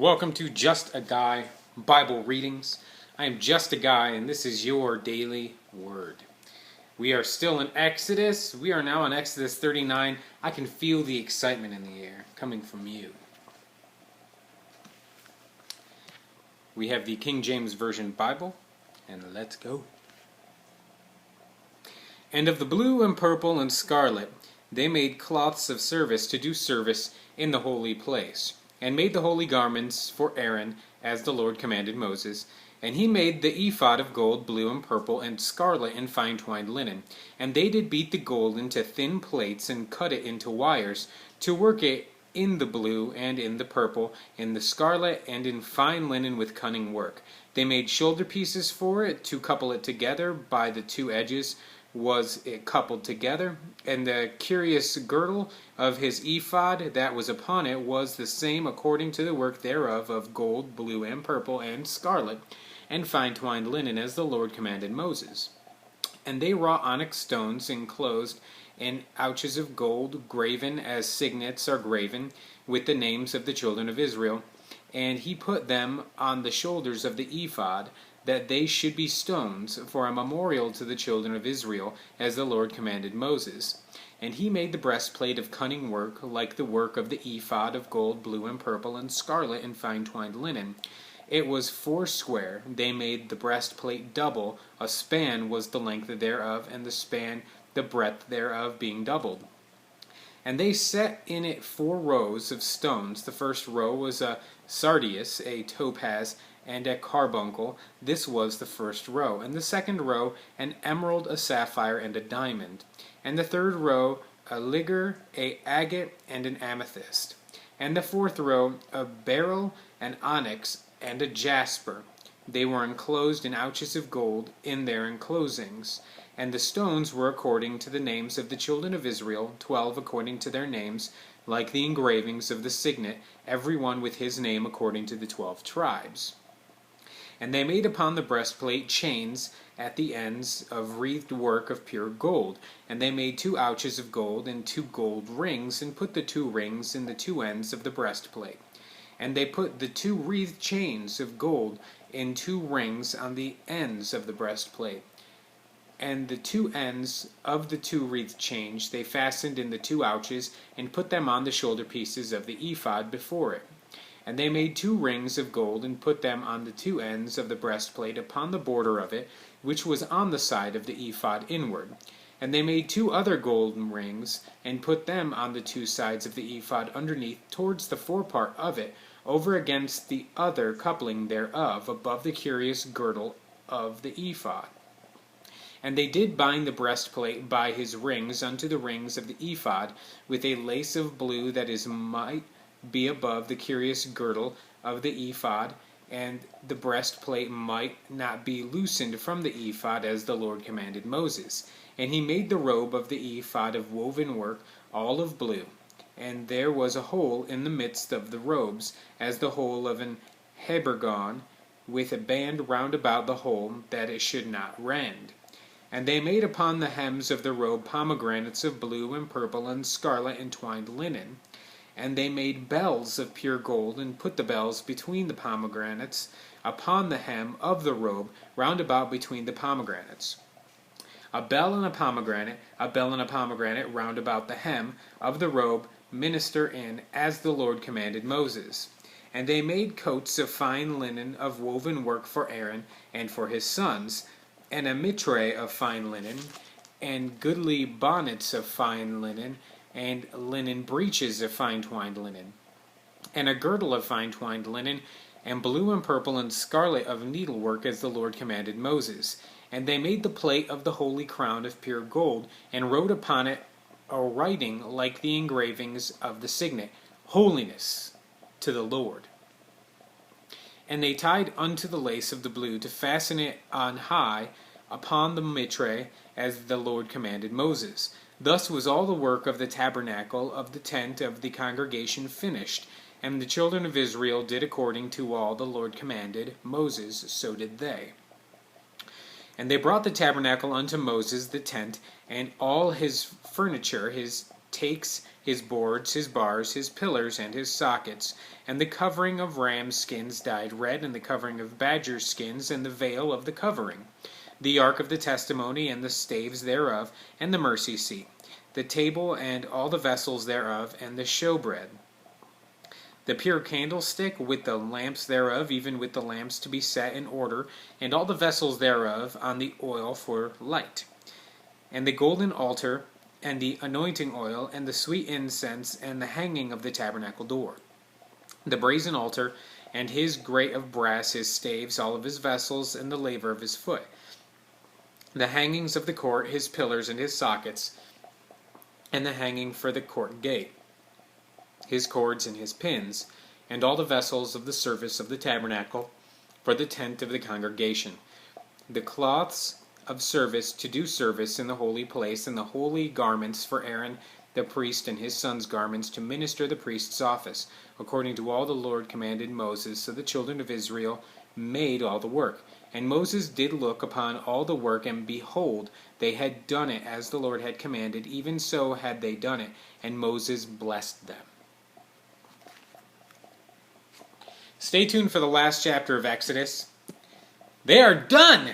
Welcome to Just a Guy Bible Readings. I am Just a Guy, and this is your daily word. We are still in Exodus. We are now in Exodus 39. I can feel the excitement in the air coming from you. We have the King James Version Bible, and let's go. And of the blue and purple and scarlet they made cloths of service to do service in the holy place, and made the holy garments for Aaron, as the Lord commanded Moses. And he made the ephod of gold, blue, and purple, and scarlet, and fine twined linen. And they did beat the gold into thin plates, and cut it into wires, to work it in the blue, and in the purple, in the scarlet, and in fine linen with cunning work. They made shoulder pieces for it, to couple it together by the two edges was it coupled together, and the curious girdle of his ephod that was upon it was the same according to the work thereof, of gold, blue, and purple, and scarlet, and fine twined linen, as the Lord commanded Moses. And they wrought onyx stones enclosed in ouches of gold, graven as signets are graven, with the names of the children of Israel. And he put them on the shoulders of the ephod, that they should be stones for a memorial to the children of Israel, as the Lord commanded Moses. And he made the breastplate of cunning work, like the work of the ephod, of gold, blue, and purple, and scarlet, and fine twined linen. It was foursquare. They made the breastplate double. A span was the length thereof, and the span the breadth thereof, being doubled. And they set in it 4 rows of stones. The first row was a sardius, a topaz, and a carbuncle. This was the first row. And the second row, an emerald, a sapphire, and a diamond. And the third row, a ligure, a agate, and an amethyst. And the fourth row, a beryl, an onyx, and a jasper. They were enclosed in ouches of gold in their enclosings. And the stones were according to the names of the children of Israel, 12 according to their names, like the engravings of the signet, every one with his name according to the 12 tribes. And they made upon the breastplate chains at the ends of wreathed work of pure gold. And they made 2 ouches of gold, and 2 gold rings, and put the 2 rings in the 2 ends of the breastplate. And they put the 2 wreathed chains of gold in 2 rings on the ends of the breastplate. And the 2 ends of the 2 wreathed chains they fastened in the 2 ouches, and put them on the shoulder pieces of the ephod before it. And they made 2 rings of gold, and put them on the 2 ends of the breastplate upon the border of it, which was on the side of the ephod inward. And they made 2 other golden rings, and put them on the 2 sides of the ephod underneath towards the forepart of it, over against the other coupling thereof, above the curious girdle of the ephod. And they did bind the breastplate by his rings unto the rings of the ephod, with a lace of blue that is might be above the curious girdle of the ephod, and the breastplate might not be loosened from the ephod, as the Lord commanded Moses. And he made the robe of the ephod of woven work, all of blue. And there was a hole in the midst of the robes, as the hole of an habergeon, with a band round about the hole, that it should not rend. And they made upon the hems of the robe pomegranates of blue and purple and scarlet and twined linen. And they made bells of pure gold, and put the bells between the pomegranates upon the hem of the robe, round about between the pomegranates. A bell and a pomegranate round about the hem of the robe minister in, as the Lord commanded Moses. And they made coats of fine linen of woven work for Aaron and for his sons, and a mitre of fine linen, and goodly bonnets of fine linen, and linen breeches of fine twined linen, and a girdle of fine twined linen, and blue and purple and scarlet of needlework, as the Lord commanded Moses. And they made the plate of the holy crown of pure gold, and wrote upon it a writing like the engravings of the signet, Holiness to the Lord. And they tied unto the lace of the blue to fasten it on high upon the mitre, as the Lord commanded Moses. Thus was all the work of the tabernacle of the tent of the congregation finished. And the children of Israel did according to all the Lord commanded Moses, so did they. And they brought the tabernacle unto Moses, the tent, and all his furniture, his takes his boards, his bars, his pillars, and his sockets, and the covering of ram skins dyed red, and the covering of badger skins, and the veil of the covering, the ark of the testimony, and the staves thereof, and the mercy seat, the table, and all the vessels thereof, and the showbread, the pure candlestick with the lamps thereof, even with the lamps to be set in order, and all the vessels thereof on the oil for light, and the golden altar, and the anointing oil, and the sweet incense, and the hanging of the tabernacle door, the brazen altar, and his grate of brass, his staves, all of his vessels, and the laver of his foot, the hangings of the court, his pillars, and his sockets, and the hanging for the court gate, his cords and his pins, and all the vessels of the service of the tabernacle for the tent of the congregation, the cloths of service to do service in the holy place, and the holy garments for Aaron the priest and his sons' garments to minister the priest's office, according to all the Lord commanded Moses. So the children of Israel made all the work. And Moses did look upon all the work, and behold, they had done it as the Lord had commanded, even so had they done it, and Moses blessed them. Stay tuned for the last chapter of Exodus. They are done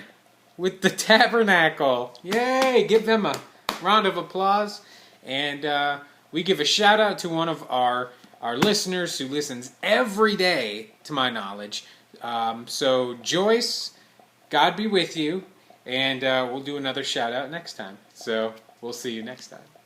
with the tabernacle. Yay! Give them a round of applause. And we give a shout out to one of our listeners who listens every day, to my knowledge. So Joyce, God be with you. And we'll do another shout out next time. So we'll see you next time.